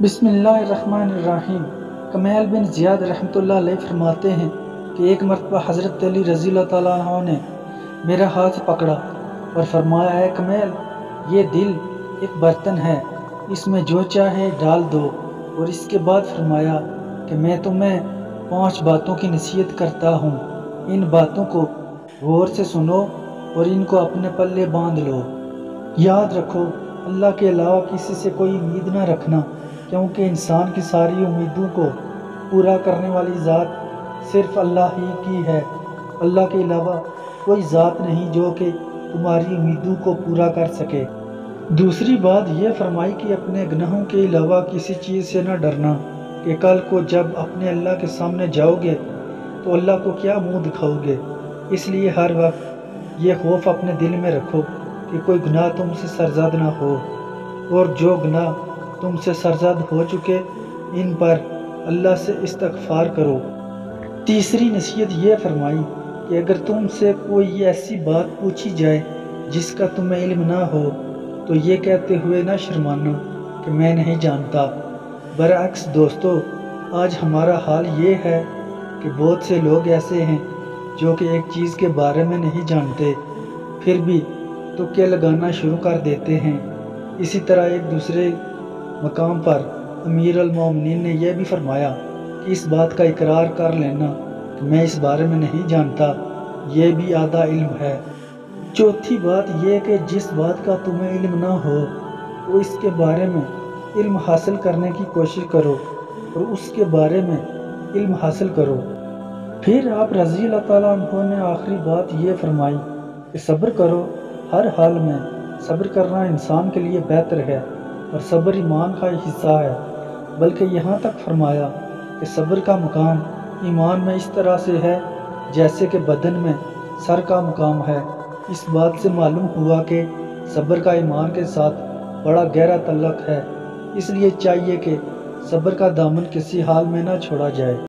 بسم اللہ الرحمن الرحیم۔ کمیل بن زیاد رحمۃ اللہ علیہ فرماتے ہیں کہ ایک مرتبہ حضرت علی رضی اللہ تعالیٰ عنہ نے میرا ہاتھ پکڑا اور فرمایا، اے کمیل، یہ دل ایک برتن ہے، اس میں جو چاہے ڈال دو۔ اور اس کے بعد فرمایا کہ میں تمہیں 5 باتوں کی نصیحت کرتا ہوں، ان باتوں کو غور سے سنو اور ان کو اپنے پلے باندھ لو۔ یاد رکھو، اللہ کے علاوہ کسی سے کوئی امید نہ رکھنا، کیونکہ انسان کی ساری امیدوں کو پورا کرنے والی ذات صرف اللہ ہی کی ہے۔ اللہ کے علاوہ کوئی ذات نہیں جو کہ تمہاری امیدوں کو پورا کر سکے۔ دوسری بات یہ فرمائی کہ اپنے گناہوں کے علاوہ کسی چیز سے نہ ڈرنا کہ کل کو جب اپنے اللہ کے سامنے جاؤ گے تو اللہ کو کیا منہ دکھاؤ گے۔ اس لیے ہر وقت یہ خوف اپنے دل میں رکھو کہ کوئی گناہ تم سے سرزد نہ ہو، اور جو گناہ تم سے سرزد ہو چکے ان پر اللہ سے استغفار کرو۔ تیسری نصیحت یہ فرمائی کہ اگر تم سے کوئی ایسی بات پوچھی جائے جس کا تمہیں علم نہ ہو تو یہ کہتے ہوئے نہ شرمانا کہ میں نہیں جانتا۔ برعکس دوستو، آج ہمارا حال یہ ہے کہ بہت سے لوگ ایسے ہیں جو کہ ایک چیز کے بارے میں نہیں جانتے، پھر بھی تکے لگانا شروع کر دیتے ہیں۔ اسی طرح ایک دوسرے مقام پر امیر المومنین نے یہ بھی فرمایا کہ اس بات کا اقرار کر لینا کہ میں اس بارے میں نہیں جانتا، یہ بھی آدھا علم ہے۔ چوتھی بات یہ کہ جس بات کا تمہیں علم نہ ہو تو اس کے بارے میں علم حاصل کرنے کی کوشش کرو اور اس کے بارے میں علم حاصل کرو۔ پھر آپ رضی اللہ تعالیٰ عنہ نے آخری بات یہ فرمائی کہ صبر کرو ہر حال میں۔ صبر کرنا انسان کے لیے بہتر ہے اور صبر ایمان کا حصہ ہے، بلکہ یہاں تک فرمایا کہ صبر کا مقام ایمان میں اس طرح سے ہے جیسے کہ بدن میں سر کا مقام ہے۔ اس بات سے معلوم ہوا کہ صبر کا ایمان کے ساتھ بڑا گہرا تعلق ہے، اس لیے چاہیے کہ صبر کا دامن کسی حال میں نہ چھوڑا جائے۔